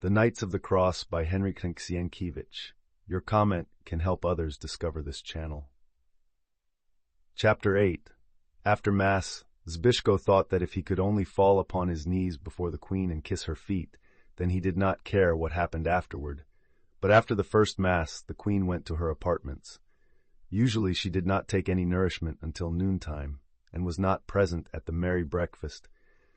The Knights of the Cross by Henryk Sienkiewicz. Your comment can help others discover this channel. Chapter 8. After Mass, Zbyszko thought that if he could only fall upon his knees before the Queen and kiss her feet, then he did not care what happened afterward. But after the first Mass, the Queen went to her apartments. Usually she did not take any nourishment until noontime, and was not present at the merry breakfast,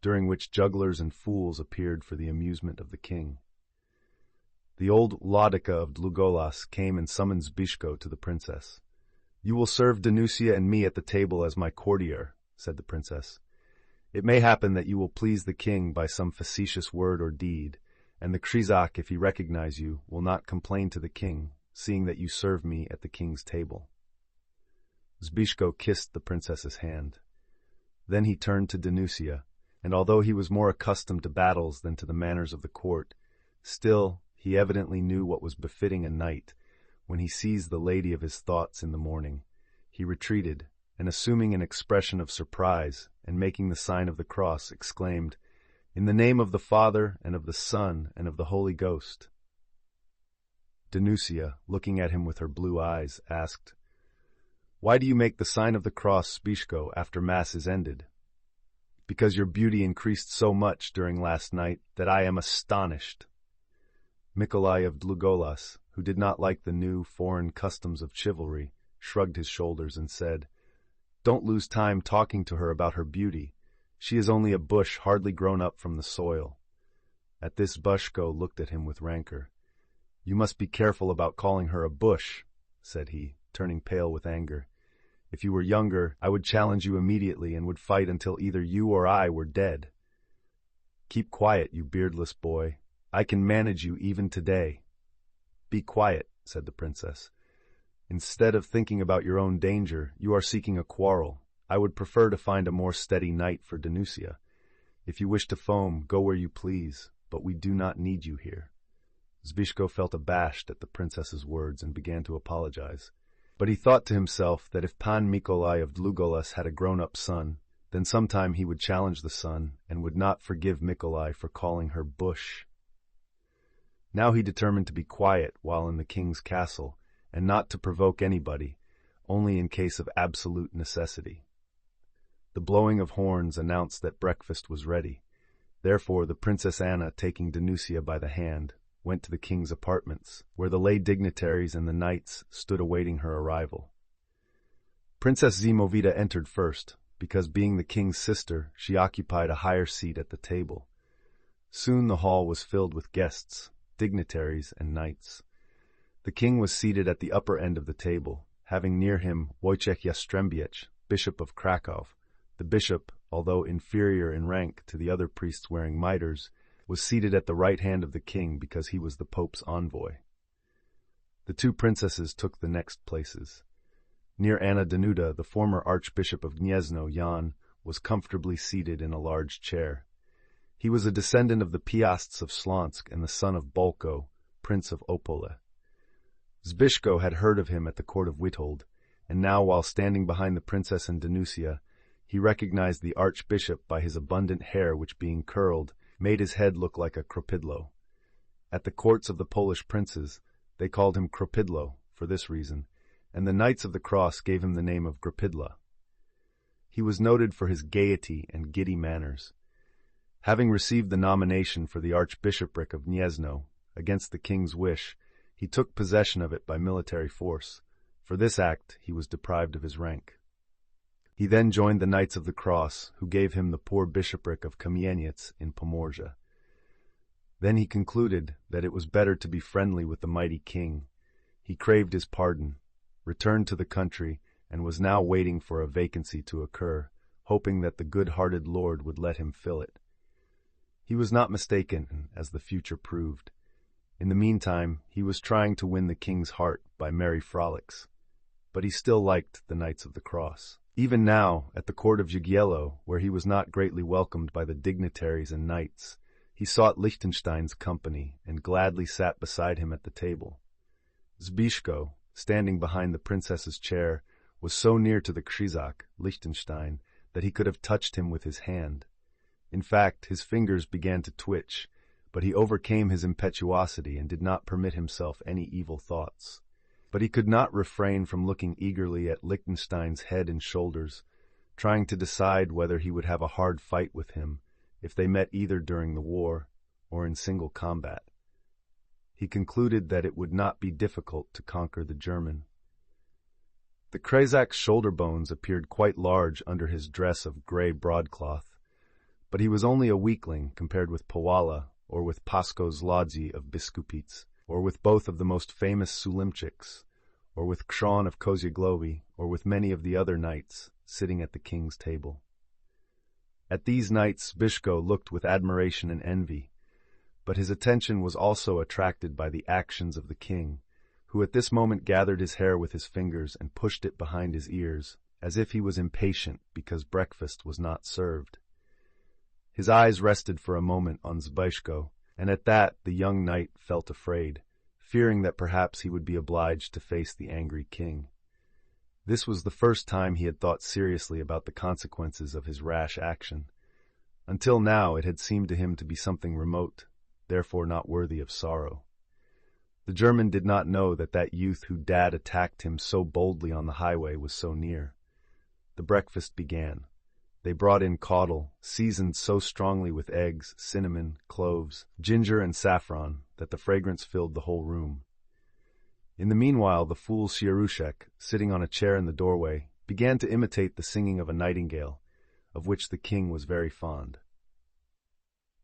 during which jugglers and fools appeared for the amusement of the king. The old Wladyka of Długolas came and summoned Zbyszko to the princess. "You will serve Danusia and me at the table as my courtier," said the princess. "It may happen that you will please the king by some facetious word or deed, and the Krzyżak, if he recognize you, will not complain to the king, seeing that you serve me at the king's table." Zbyszko kissed the princess's hand. Then he turned to Danusia, and although he was more accustomed to battles than to the manners of the court, still he evidently knew what was befitting a knight. When he seized the lady of his thoughts in the morning, he retreated, and assuming an expression of surprise, and making the sign of the cross, exclaimed, "In the name of the Father, and of the Son, and of the Holy Ghost." Danusia, looking at him with her blue eyes, asked, "Why do you make the sign of the cross, Zbyszko, after Mass is ended?" "Because your beauty increased so much during last night that I am astonished." Mykolai of Długolas, who did not like the new, foreign customs of chivalry, shrugged his shoulders and said, "Don't lose time talking to her about her beauty. She is only a bush hardly grown up from the soil." At this Zbyszko looked at him with rancor. "You must be careful about calling her a bush," said he, turning pale with anger. "If you were younger, I would challenge you immediately and would fight until either you or I were dead." "Keep quiet, you beardless boy. I can manage you even today." "Be quiet," said the princess. "Instead of thinking about your own danger, you are seeking a quarrel. I would prefer to find a more steady knight for Danusia. If you wish to foam, go where you please, but we do not need you here." Zbyszko felt abashed at the princess's words and began to apologize. But he thought to himself that if Pan Mykolai of Długolas had a grown-up son, then sometime he would challenge the son and would not forgive Mykolai for calling her bush. Now he determined to be quiet while in the king's castle, and not to provoke anybody, only in case of absolute necessity. The blowing of horns announced that breakfast was ready. Therefore the Princess Anna, taking Danusia by the hand, went to the king's apartments, where the lay dignitaries and the knights stood awaiting her arrival. Princess Zimovita entered first, because being the king's sister, she occupied a higher seat at the table. Soon the hall was filled with guests, dignitaries, and knights. The king was seated at the upper end of the table, having near him Wojciech Jastrzębiec, Bishop of Krakow. The bishop, although inferior in rank to the other priests wearing mitres, was seated at the right hand of the king because he was the Pope's envoy. The two princesses took the next places. Near Anna Danuta, the former Archbishop of Gniezno, Jan, was comfortably seated in a large chair. He was a descendant of the Piasts of Slonsk and the son of Bolko, Prince of Opole. Zbyszko had heard of him at the court of Witold, and now, while standing behind the princess and Danusia, he recognized the archbishop by his abundant hair which, being curled, made his head look like a kropidlo. At the courts of the Polish princes, they called him Kropidlo for this reason, and the Knights of the Cross gave him the name of Grapidla. He was noted for his gaiety and giddy manners. Having received the nomination for the archbishopric of Gniezno, against the king's wish, he took possession of it by military force. For this act he was deprived of his rank. He then joined the Knights of the Cross, who gave him the poor bishopric of Kamieniec in Pomorze. Then he concluded that it was better to be friendly with the mighty king. He craved his pardon, returned to the country, and was now waiting for a vacancy to occur, hoping that the good-hearted lord would let him fill it. He was not mistaken, as the future proved. In the meantime, he was trying to win the king's heart by merry frolics. But he still liked the Knights of the Cross. Even now, at the court of Jagiełło, where he was not greatly welcomed by the dignitaries and knights, he sought Liechtenstein's company and gladly sat beside him at the table. Zbyszko, standing behind the princess's chair, was so near to the Krzyżak, Liechtenstein, that he could have touched him with his hand. In fact, his fingers began to twitch, but he overcame his impetuosity and did not permit himself any evil thoughts. But he could not refrain from looking eagerly at Liechtenstein's head and shoulders, trying to decide whether he would have a hard fight with him if they met either during the war or in single combat. He concluded that it would not be difficult to conquer the German. The Krzyżak's shoulder bones appeared quite large under his dress of grey broadcloth, but he was only a weakling compared with Pawala or with Pasko Zlodzi of Biskupice, or with both of the most famous Sulimczyks, or with Krzon of Kozieglowicz, or with many of the other knights sitting at the king's table. At these knights Zbyszko looked with admiration and envy, but his attention was also attracted by the actions of the king, who at this moment gathered his hair with his fingers and pushed it behind his ears, as if he was impatient because breakfast was not served. His eyes rested for a moment on Zbyszko, and at that the young knight felt afraid, fearing that perhaps he would be obliged to face the angry king. This was the first time he had thought seriously about the consequences of his rash action. Until now it had seemed to him to be something remote, therefore not worthy of sorrow. The German did not know that that youth who Dad attacked him so boldly on the highway was so near. The breakfast began. They brought in caudle, seasoned so strongly with eggs, cinnamon, cloves, ginger, and saffron that the fragrance filled the whole room. In the meanwhile, the fool Siaruszek, sitting on a chair in the doorway, began to imitate the singing of a nightingale, of which the king was very fond.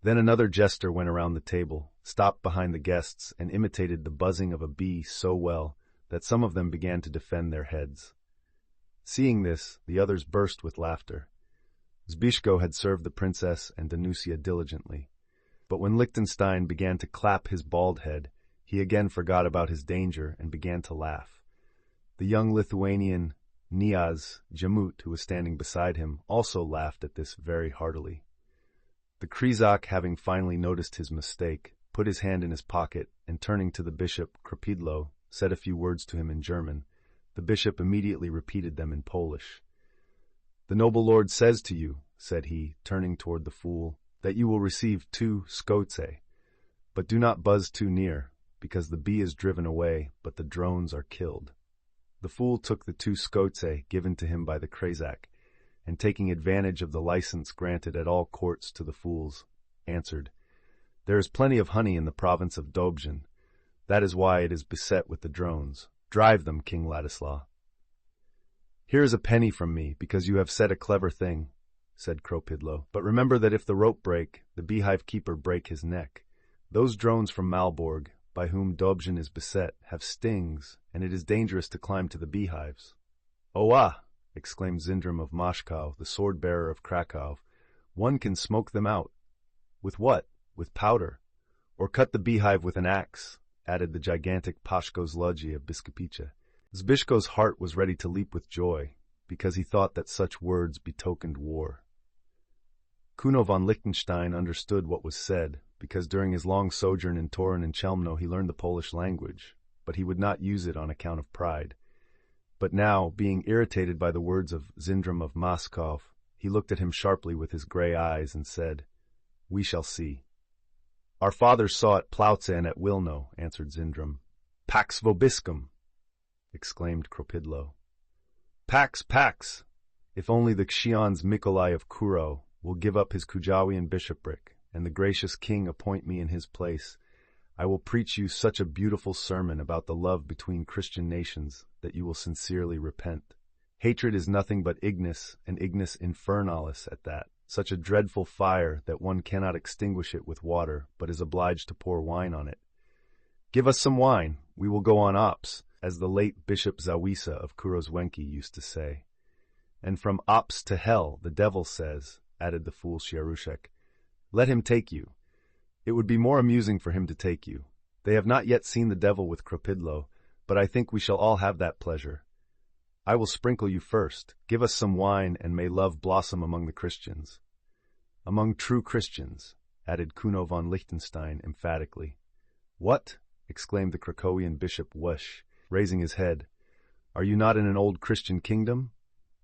Then another jester went around the table, stopped behind the guests, and imitated the buzzing of a bee so well that some of them began to defend their heads. Seeing this, the others burst with laughter. Zbyszko had served the princess and Danusia diligently, but when Liechtenstein began to clap his bald head, he again forgot about his danger and began to laugh. The young Lithuanian Niaz Jamut, who was standing beside him, also laughed at this very heartily. The Krzyżak, having finally noticed his mistake, put his hand in his pocket and, turning to the bishop Kropidlo, said a few words to him in German. The bishop immediately repeated them in Polish. "The noble lord says to you," said he, turning toward the fool, "that you will receive 2 skoce, but do not buzz too near, because the bee is driven away, but the drones are killed." The fool took the 2 skoce given to him by the Krzyżak, and taking advantage of the license granted at all courts to the fools, answered, "There is plenty of honey in the province of Dobrzyn. That is why it is beset with the drones. Drive them, King Ladislaw." "Here is a penny from me, because you have said a clever thing," said Kropidlo. "But remember that if the rope break, the beehive keeper break his neck. Those drones from Malborg, by whom Dobrzyn is beset, have stings, and it is dangerous to climb to the beehives." "Oh ah!" exclaimed Zindram of Moscow, the sword-bearer of Krakow. "One can smoke them out." "With what? With powder. Or cut the beehive with an axe," added the gigantic Pasko Zlodzi of Biskupice. Zbyszko's heart was ready to leap with joy, because he thought that such words betokened war. Kuno von Liechtenstein understood what was said, because during his long sojourn in Torun and Chelmno he learned the Polish language, but he would not use it on account of pride. But now, being irritated by the words of Zindram of Moscow, he looked at him sharply with his grey eyes and said, "We shall see." "Our fathers saw at Plauze and at Wilno," answered Zindram. "Pax vobiscum!" exclaimed Kropidlo. "Pax, pax! If only the Ksiądz Mikolai of Kuro will give up his Kujawian bishopric, and the gracious king appoint me in his place, I will preach you such a beautiful sermon about the love between Christian nations that you will sincerely repent. Hatred is nothing but ignis, and ignis infernalis at that, such a dreadful fire that one cannot extinguish it with water, but is obliged to pour wine on it. Give us some wine, we will go on ops, as the late Bishop Zawisa of Kuroswenki used to say. And from ops to hell, the devil says, added the fool Siaruszek. Let him take you. It would be more amusing for him to take you. They have not yet seen the devil with Kropidlo, but I think we shall all have that pleasure. I will sprinkle you first. Give us some wine, and may love blossom among the Christians. Among true Christians, added Kuno von Liechtenstein emphatically. What? Exclaimed the Krakowian Bishop Wusch, raising his head. Are you not in an old Christian kingdom?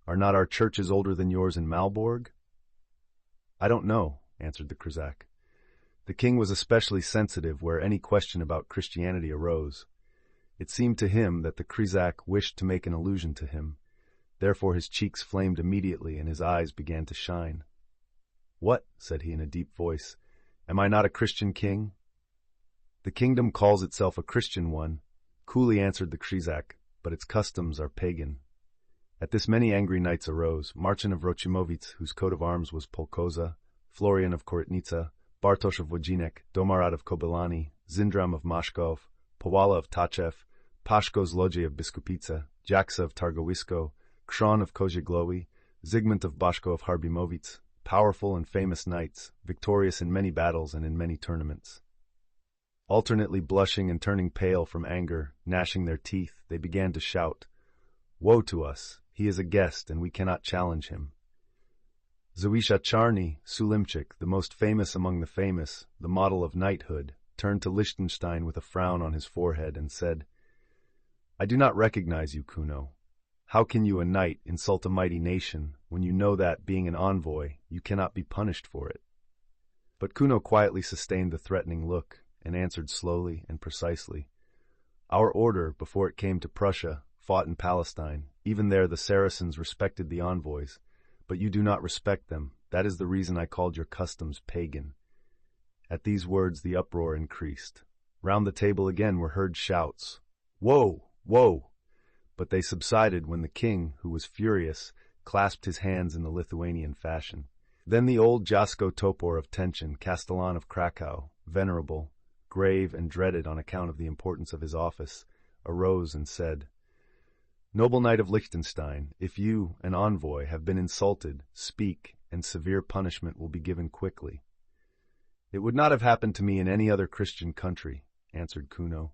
Are not our churches older than yours in Malborg? I don't know, answered the Krzyżak. The king was especially sensitive where any question about Christianity arose. It seemed to him that the Krzyżak wished to make an allusion to him. Therefore his cheeks flamed immediately and his eyes began to shine. "What?" said he in a deep voice. "Am I not a Christian king?" "The kingdom calls itself a Christian one," coolly answered the Krzyżak, "but its customs are pagan." At this many angry knights arose, Marcin of Rochimowice, whose coat of arms was Polkoza, Florian of Korytnica, Bartosz of Wodzinek, Domarat of Kobylany, Zindram of Maszkov, Powala of Taczew, Paszko Zlodziej of Biskupice, Jaksa of Targowisko, Krzon of Koziegloi, Zygmunt of Baszko of Harbimowice, powerful and famous knights, victorious in many battles and in many tournaments. Alternately blushing and turning pale from anger, gnashing their teeth, they began to shout, "Woe to us! He is a guest, and we cannot challenge him." Zawisza Czarny, Sulimchik, the most famous among the famous, the model of knighthood, turned to Liechtenstein with a frown on his forehead and said, "I do not recognize you, Kuno. How can you, a knight, insult a mighty nation, when you know that, being an envoy, you cannot be punished for it?" But Kuno quietly sustained the threatening look, and answered slowly and precisely, "Our order, before it came to Prussia, fought in Palestine. Even there the Saracens respected the envoys, but you do not respect them. That is the reason I called your customs pagan." At these words the uproar increased. Round the table again were heard shouts, "Woe! Woe!" But they subsided when the king, who was furious, clasped his hands in the Lithuanian fashion. Then the old Jasko Topor of Tenchin, Castellan of Krakow, venerable, grave and dreaded on account of the importance of his office, arose and said, "Noble knight of Liechtenstein, if you, an envoy, have been insulted, speak, and severe punishment will be given quickly." "It would not have happened to me in any other Christian country," answered Kuno.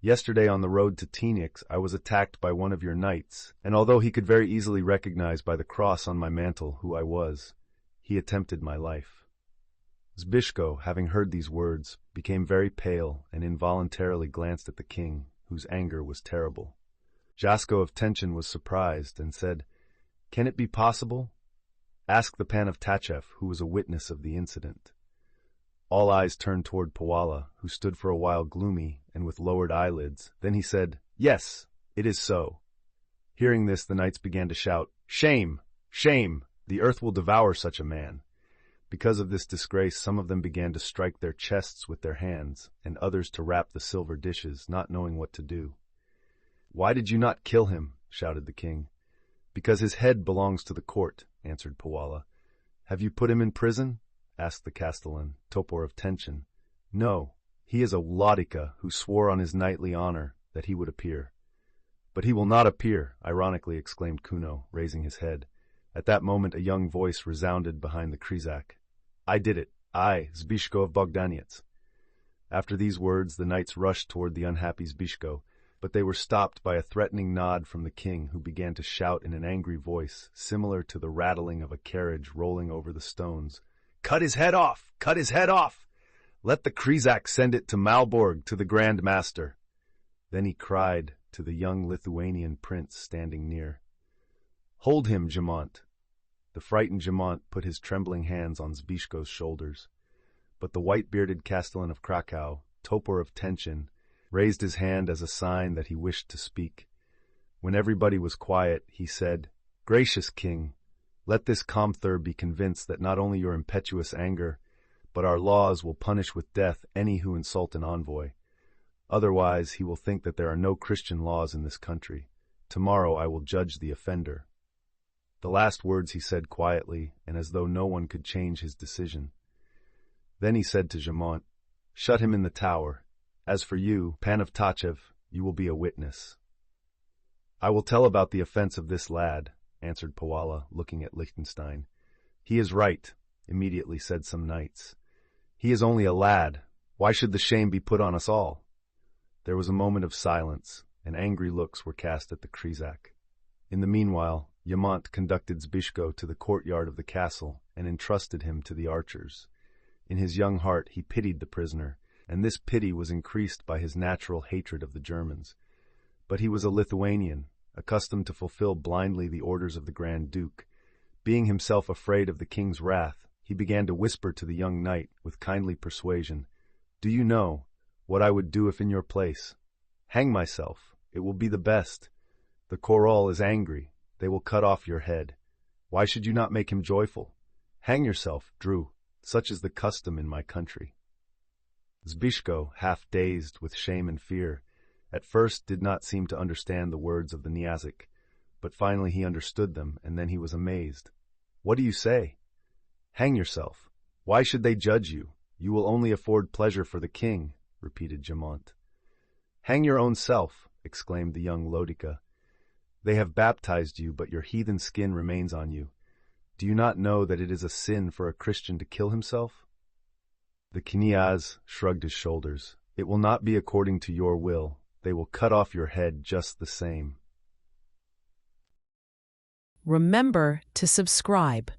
"Yesterday on the road to Teunix I was attacked by one of your knights, and although he could very easily recognize by the cross on my mantle who I was, he attempted my life." Zbyszko, having heard these words, became very pale and involuntarily glanced at the king, whose anger was terrible. Jasko of Tenchin was surprised and said, "Can it be possible? Ask the Pan of Taczew, who was a witness of the incident." All eyes turned toward Powala, who stood for a while gloomy and with lowered eyelids. Then he said, "Yes, it is so." Hearing this, the knights began to shout, "Shame! Shame! The earth will devour such a man." Because of this disgrace, some of them began to strike their chests with their hands, and others to rap the silver dishes, not knowing what to do. "Why did you not kill him?" shouted the king. "Because his head belongs to the court," answered Powala. "Have you put him in prison?" asked the Castellan, Topor of Tenchin. "No, he is a Wladyka who swore on his knightly honor that he would appear." "But he will not appear," ironically exclaimed Kuno, raising his head. At that moment a young voice resounded behind the Krzyżak. "I did it, I, Zbyszko of Bogdaniec." After these words the knights rushed toward the unhappy Zbyszko, but they were stopped by a threatening nod from the king, who began to shout in an angry voice, similar to the rattling of a carriage rolling over the stones, "Cut his head off! Cut his head off! Let the Krzyżak send it to Malborg, to the Grand Master." Then he cried to the young Lithuanian prince standing near, "Hold him, Jamont." The frightened Jamont put his trembling hands on Zbyszko's shoulders. But the white-bearded Castellan of Krakow, Topor of Tenchin, raised his hand as a sign that he wished to speak. When everybody was quiet, he said, "Gracious king, let this Comthur be convinced that not only your impetuous anger, but our laws will punish with death any who insult an envoy. Otherwise, he will think that there are no Christian laws in this country. Tomorrow I will judge the offender." The last words he said quietly, and as though no one could change his decision. Then he said to Jamont, "Shut him in the tower. As for you, Pan of Taczew, you will be a witness." "I will tell about the offense of this lad," answered Powala, looking at Liechtenstein. "He is right," immediately said some knights. "He is only a lad. Why should the shame be put on us all?" There was a moment of silence, and angry looks were cast at the Krzyżak. In the meanwhile, Jamont conducted Zbyszko to the courtyard of the castle and entrusted him to the archers. In his young heart he pitied the prisoner, and this pity was increased by his natural hatred of the Germans. But he was a Lithuanian, accustomed to fulfill blindly the orders of the Grand Duke. Being himself afraid of the king's wrath, he began to whisper to the young knight with kindly persuasion, "Do you know what I would do if in your place? Hang myself. It will be the best. The Chorol is angry. They will cut off your head. Why should you not make him joyful? Hang yourself, Drew. Such is the custom in my country." Zbyszko, half dazed with shame and fear, at first did not seem to understand the words of the Niazik, but finally he understood them, and then he was amazed. "What do you say? Hang yourself. Why should they judge you? You will only afford pleasure for the king," repeated Jamont. "Hang your own self," exclaimed the young Lodika. "They have baptized you, but your heathen skin remains on you. Do you not know that it is a sin for a Christian to kill himself?" The kniaz shrugged his shoulders. "It will not be according to your will. They will cut off your head just the same." Remember to subscribe.